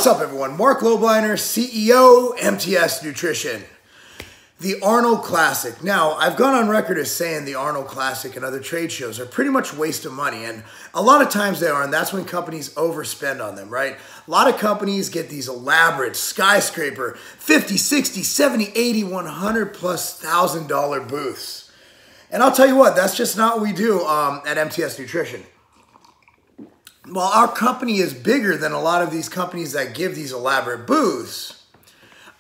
What's up, everyone? Marc Lobliner, CEO, MTS Nutrition. The Arnold Classic. Now, I've gone on record as saying the Arnold Classic and other trade shows are pretty much a waste of money, and a lot of times they are, and that's when companies overspend on them, right? A lot of companies get these elaborate skyscraper $50, $60, $70, $80, $100 plus $1,000 booths. And I'll tell you what, that's just not what we do at MTS Nutrition. Well, our company is bigger than a lot of these companies that give these elaborate booths.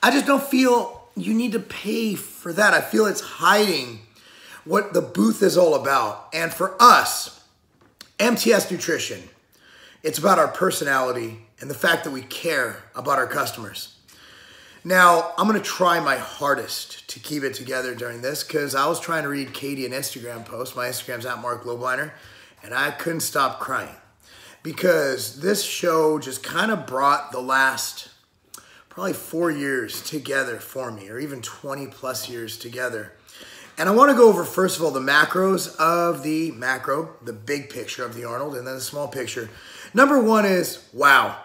I just don't feel you need to pay for that. I feel it's hiding what the booth is all about. And for us, MTS Nutrition, it's about our personality and the fact that we care about our customers. Now, I'm going to try my hardest to keep it together during this because I was trying to read Katie an Instagram post. My Instagram's at Marc Lobliner, and I couldn't stop crying. Because this show just kind of brought the last probably 4 years together for me, or even 20 plus years together. And I want to go over, first of all, the macros of the macro, the big picture of the Arnold, and then the small picture. Number one is, wow.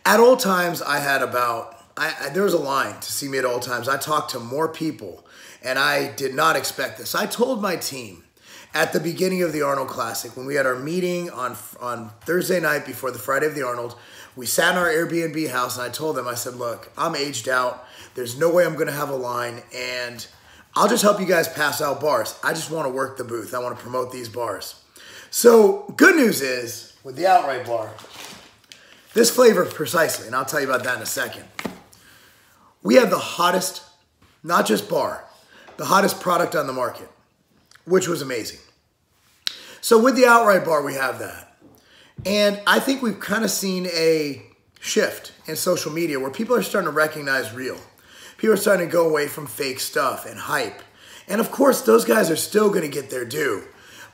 At all times, I had about, there was a line to see me at all times. I talked to more people, and I did not expect this. I told my team, at the beginning of the Arnold Classic, when we had our meeting on Thursday night before the Friday of the Arnold, we sat in our Airbnb house and I told them, I said, look, I'm aged out. There's no way I'm going to have a line, and I'll just help you guys pass out bars. I just want to work the booth. I want to promote these bars. So good news is, with the outright bar, this flavor precisely, and I'll tell you about that in a second. We have the hottest, not just bar, the hottest product on the market, which was amazing. So with the outright bar, we have that. And I think we've kind of seen a shift in social media where people are starting to recognize real. People are starting to go away from fake stuff and hype. And of course, those guys are still going to get their due.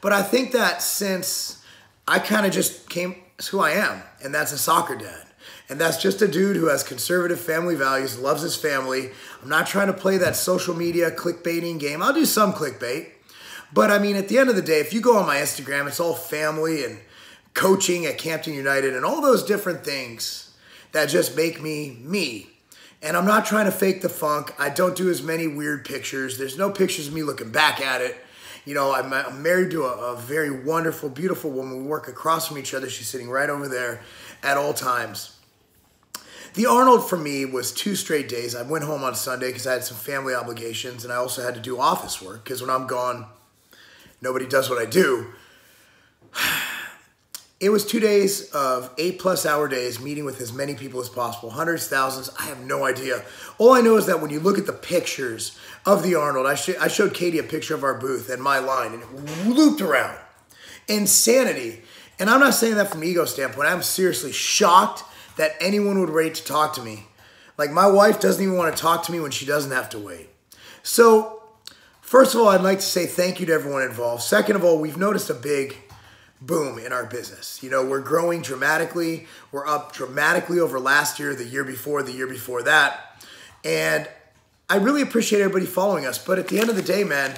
But I think that since I kind of just came, it's who I am, and that's a soccer dad. And that's just a dude who has conservative family values, loves his family. I'm not trying to play that social media clickbaiting game. I'll do some clickbait. But I mean, at the end of the day, if you go on my Instagram, it's all family and coaching at Campton United and all those different thing that just make me me. And I'm not trying to fake the funk. I don't do as many weird pictures. There's no pictures of me looking back at it. You know, I'm married to a very wonderful, beautiful woman. We work across from each other. She's sitting right over there at all times. The Arnold for me was 2 straight days. I went home on Sunday because I had some family obligations, and I also had to do office work because when I'm gone, nobody does what I do. It was 2 days of 8+ hour days, meeting with as many people as possible, hundreds, thousands. I have no idea. All I know is that when you look at the pictures of the Arnold, I showed Katie a picture of our booth and my line, and it looped around. Insanity. And I'm not saying that from an ego standpoint. I'm seriously shocked that anyone would wait to talk to me. Like, my wife doesn't even want to talk to me when she doesn't have to wait. So, first of all, I'd like to say thank you to everyone involved. Second of all, we've noticed a big boom in our business. You know, we're growing dramatically. We're up dramatically over last year, the year before that. And I really appreciate everybody following us. But at the end of the day, man,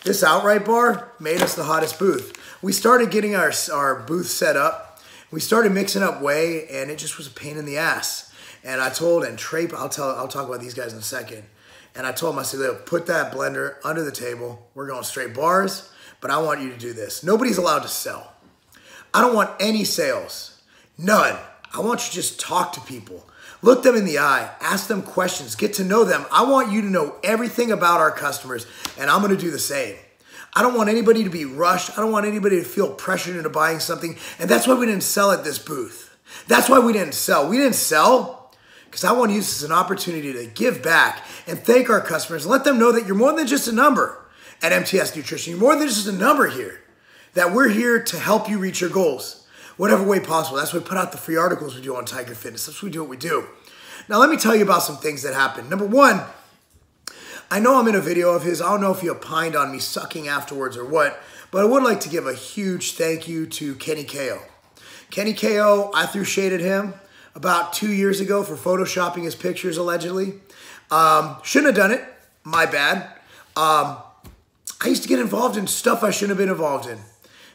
this outright bar made us the hottest booth. We started getting our booth set up. We started mixing up whey, and it just was a pain in the ass. And I told, and Trey, I'll talk about these guys in a second. And I told him, I said, look, put that blender under the table. We're going straight bars, but I want you to do this. Nobody's allowed to sell. I don't want any sales. None. I want you to just talk to people. Look them in the eye. Ask them questions. Get to know them. I want you to know everything about our customers, and I'm going to do the same. I don't want anybody to be rushed. I don't want anybody to feel pressured into buying something, and that's why we didn't sell at this booth. That's why we didn't sell. We didn't sell because I want to use this as an opportunity to give back and thank our customers and let them know that you're more than just a number at MTS Nutrition. You're more than just a number here, that we're here to help you reach your goals, whatever way possible. That's why we put out the free articles we do on Tiger Fitness. That's why we do what we do. Now, let me tell you about some things that happened. Number one, I know I'm in a video of his. I don't know if he opined on me sucking afterwards or what, but I would like to give a huge thank you to Kenny Ko. Kenny Ko, I threw shade at him about 2 years ago for photoshopping his pictures, allegedly. Shouldn't have done it. My bad. I used to get involved in stuff I shouldn't have been involved in.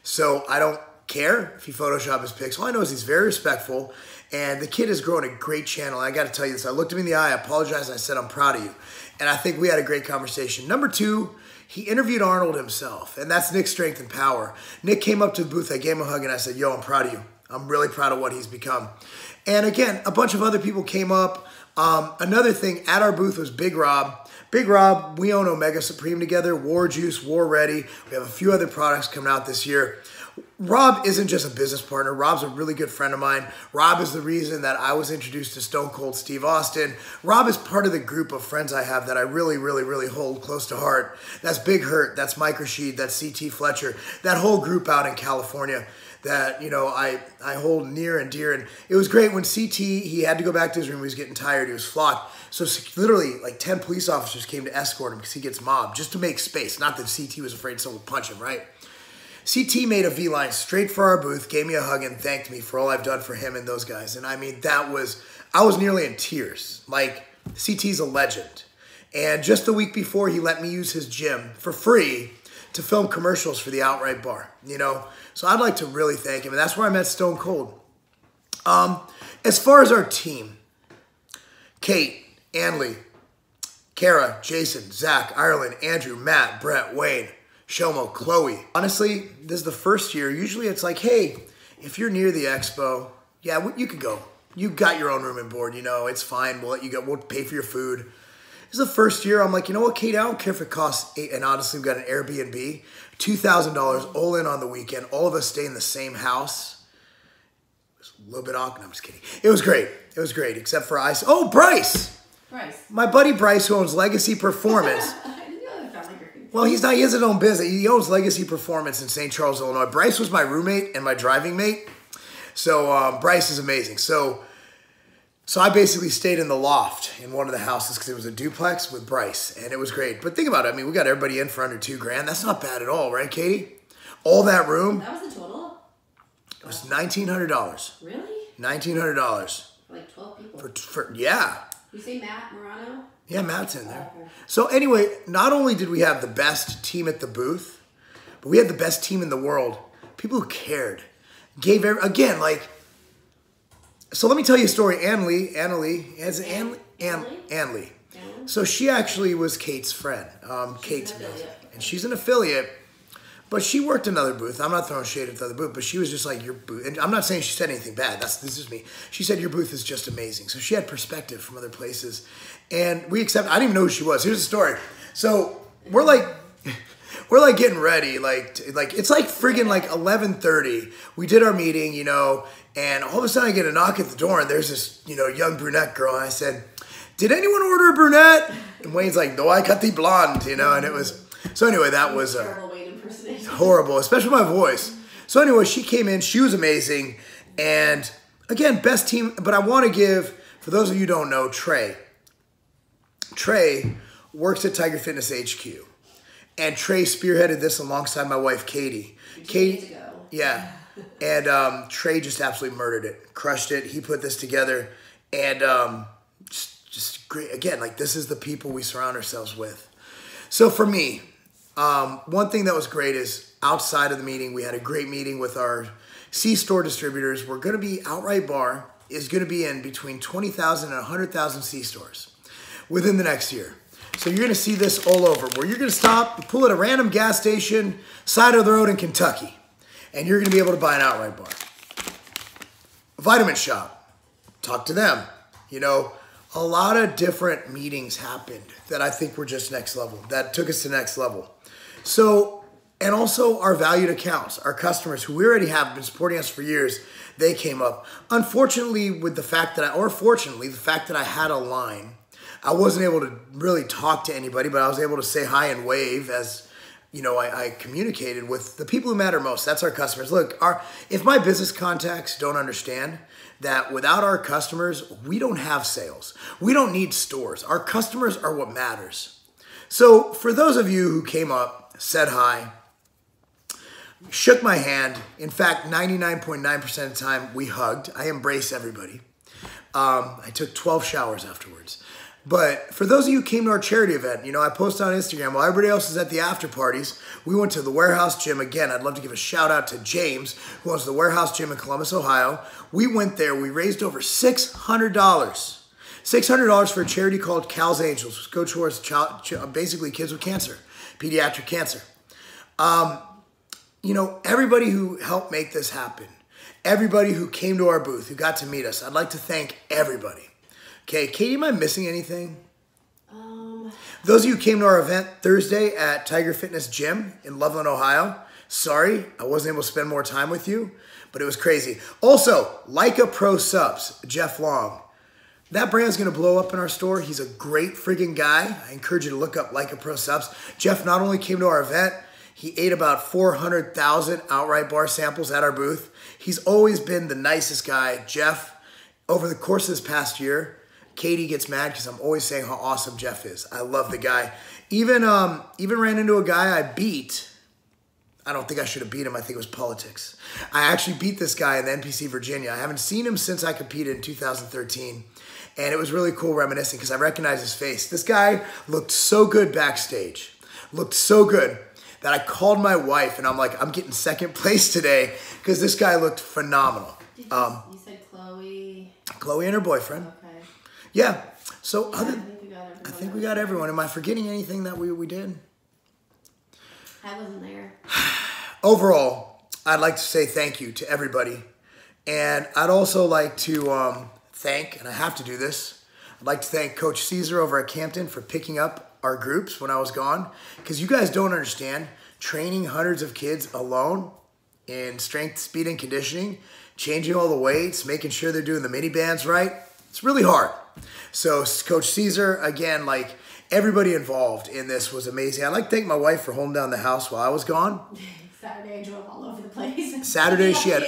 So I don't care if he Photoshopped his pics. All I know is he's very respectful, and the kid has grown a great channel. And I got to tell you this. I looked him in the eye. I apologized. And I said, I'm proud of you. And I think we had a great conversation. Number two, he interviewed Arnold himself, and that's Nick's strength and power. Nick came up to the booth. I gave him a hug, and I said, yo, I'm proud of you. I'm really proud of what he's become. And again, a bunch of other people came up. Another thing at our booth was Big Rob. Big Rob, we own Omega Supreme together, War Juice, War Ready. We have a few other products coming out this year. Rob isn't just a business partner. Rob's a really good friend of mine. Rob is the reason that I was introduced to Stone Cold Steve Austin. Rob is part of the group of friends I have that I really, really, really hold close to heart. That's Big Hurt, that's Mike Rashid, that's CT Fletcher, that whole group out in California that, you know, I hold near and dear. And it was great when CT, he had to go back to his room. He was getting tired. He was flocked. So literally like 10 police officers came to escort him because he gets mobbed just to make space. Not that CT was afraid someone would punch him, right? CT made a V-line straight for our booth, gave me a hug, and thanked me for all I've done for him and those guys. And I mean, I was nearly in tears. Like, CT's a legend. And just the week before, he let me use his gym for free to film commercials for the Outright Bar, you know? So I'd like to really thank him. And that's where I met Stone Cold. As far as our team, Kate, Anley, Kara, Jason, Zach, Ireland, Andrew, Matt, Brett, Wayne, Shomo, Chloe. Honestly, this is the first year. Usually it's like, hey, if you're near the expo, yeah, you could go. You got your own room and board, you know, it's fine. We'll let you go. We'll pay for your food. This is the first year. I'm like, you know what, Kate, I don't care if it costs $8, and honestly, we've got an Airbnb, $2,000 all in on the weekend. All of us stay in the same house. It was a little bit awkward. No, I'm just kidding. It was great. It was great, except for Bryce. Bryce. My buddy Bryce, who owns Legacy Performance. Well, he has his own business. He owns Legacy Performance in St. Charles, Illinois. Bryce was my roommate and my driving mate. So Bryce is amazing. So I basically stayed in the loft in one of the houses because it was a duplex with Bryce, and it was great. But think about it. I mean, we got everybody in for under $2,000. That's not bad at all, right, Katie? All that room. That was the total? It was $1,900. Really? $1,900. For like 12 people. Yeah. You say Matt Morano? Yeah, Matt's in there. Okay. So anyway, not only did we have the best team at the booth, but we had the best team in the world. People who cared. Again, like, so let me tell you a story. Anley. So she actually was Kate's friend. Kate's amazing. And she's an affiliate, but she worked another booth. I'm not throwing shade at the other booth, but she was just like, your booth. And I'm not saying she said anything bad. This is me. She said, your booth is just amazing. So she had perspective from other places. And I didn't even know who she was. Here's the story. So we're like getting ready. Like it's like friggin' like 11:30. We did our meeting, you know, and all of a sudden I get a knock at the door, and there's this, you know, young brunette girl. And I said, did anyone order a brunette? And Wayne's like, no, I got the blonde, you know, and it was, so anyway, that was horrible, especially my voice. So anyway, she came in, she was amazing. And again, best team, but I want to give, for those of you who don't know, Trey works at Tiger Fitness HQ. And Trey spearheaded this alongside my wife, Katie. Katie, yeah. And Trey just absolutely murdered it, crushed it. He put this together. And just great. Again, like, this is the people we surround ourselves with. So for me, one thing that was great is outside of the meeting, we had a great meeting with our C-store distributors. We're going to be, Outright Bar is going to be in between 20,000 and 100,000 C-stores within the next year. So you're going to see this all over, where you're going to stop, pull at a random gas station, side of the road in Kentucky, and you're going to be able to buy an Outright Bar. A Vitamin Shop, talk to them. You know, a lot of different meetings happened that I think were just next level, that took us to next level. So, and also our valued accounts, our customers who we already have been supporting us for years, they came up. Unfortunately, with the fact that fortunately, the fact that I had a line, I wasn't able to really talk to anybody, but I was able to say hi and wave as, you know, I communicated with the people who matter most. That's our customers. Look, if my business contacts don't understand that without our customers, we don't have sales. We don't need stores. Our customers are what matters. So for those of you who came up, said hi, shook my hand. In fact, 99.9% of the time we hugged. I embrace everybody. I took 12 showers afterwards. But for those of you who came to our charity event, you know, I posted on Instagram while everybody else is at the after parties. We went to the Warehouse Gym. Again, I'd love to give a shout out to James, who owns the Warehouse Gym in Columbus, Ohio. We went there. We raised over $600. $600 for a charity called Cal's Angels, which go towards basically kids with cancer, pediatric cancer. You know, everybody who helped make this happen, everybody who came to our booth, who got to meet us, I'd like to thank everybody. Okay, Katie, am I missing anything? Those of you who came to our event Thursday at Tiger Fitness Gym in Loveland, Ohio, sorry, I wasn't able to spend more time with you, but it was crazy. Also, Leica Pro Subs, Jeff Long. That brand's gonna blow up in our store. He's a great friggin' guy. I encourage you to look up Leica Pro Subs. Jeff not only came to our event, he ate about 400,000 outright bar samples at our booth. He's always been the nicest guy. Jeff, over the course of this past year, Katie gets mad because I'm always saying how awesome Jeff is. I love the guy. Even ran into a guy I beat. I don't think I should have beat him. I think it was politics. I actually beat this guy in the NPC Virginia. I haven't seen him since I competed in 2013. And it was really cool reminiscing because I recognized his face. This guy looked so good backstage. Looked so good that I called my wife and I'm like, I'm getting second place today because this guy looked phenomenal. You said Chloe. Chloe and her boyfriend. Okay. Yeah. So Yeah, I think we got everyone. Am I forgetting anything that we did? I wasn't there. Overall, I'd like to say thank you to everybody. And I'd also like to thank, and I have to do this, I'd like to thank Coach Caesar over at Campton for picking up our groups when I was gone. Because you guys don't understand, training hundreds of kids alone in strength, speed, and conditioning, changing all the weights, making sure they're doing the mini bands right, it's really hard. So Coach Caesar, again, like everybody involved in this was amazing. I'd like to thank my wife for holding down the house while I was gone. Saturday I drove all over the place. Saturday she had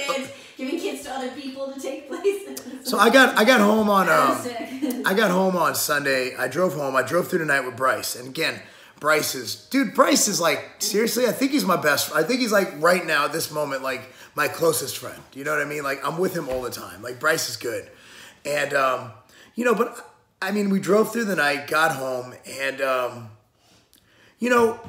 giving kids to other people to take places. So I got home on I got home on Sunday. I drove home. I drove through the night with Bryce. And again, Bryce is like, seriously, I think he's my best. I think he's like right now at this moment, like my closest friend. You know what I mean? Like I'm with him all the time. Like Bryce is good. And, you know, but I mean, we drove through the night, got home, and, you know,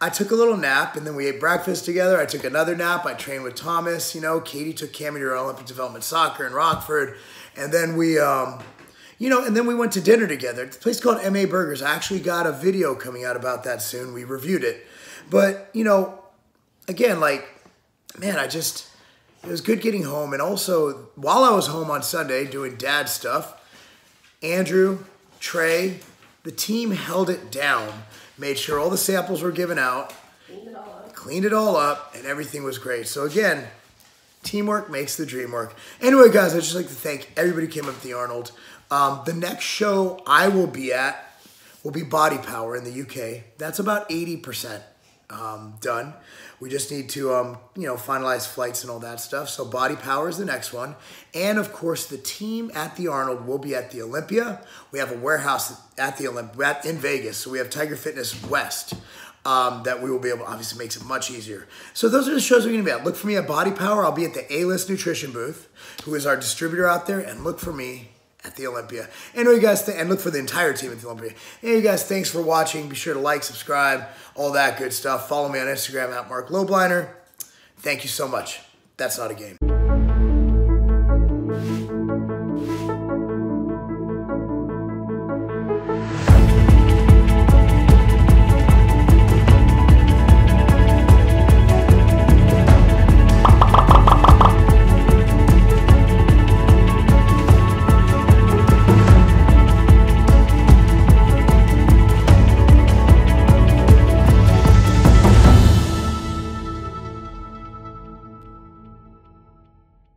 I took a little nap, and then we ate breakfast together. I took another nap. I trained with Thomas. You know, Katie took Cammy to her Olympic Development Soccer in Rockford. And then we, you know, and then we went to dinner together. It's a place called M.A. Burgers. I actually got a video coming out about that soon. We reviewed it. But, you know, again, like, man, it was good getting home. And also, while I was home on Sunday doing dad stuff, Andrew, Trey, the team held it down, made sure all the samples were given out, cleaned it all up, and everything was great. So again, teamwork makes the dream work. Anyway, guys, I'd just like to thank everybody who came up to the Arnold. The next show I will be at will be Body Power in the UK. That's about 80% done. We just need to, you know, finalize flights and all that stuff. So Body Power is the next one. And, of course, the team at the Arnold will be at the Olympia. We have a warehouse at the Olympia in Vegas. So we have Tiger Fitness West that we will be able to, obviously makes it much easier. So those are the shows we're going to be at. Look for me at Body Power. I'll be at the A-List Nutrition booth, who is our distributor out there. And look for me at the Olympia. Anyway, you guys, and look for the entire team at the Olympia. Hey, you guys, thanks for watching. Be sure to like, subscribe, all that good stuff. Follow me on Instagram at Marc Lobliner. Thank you so much. That's not a game.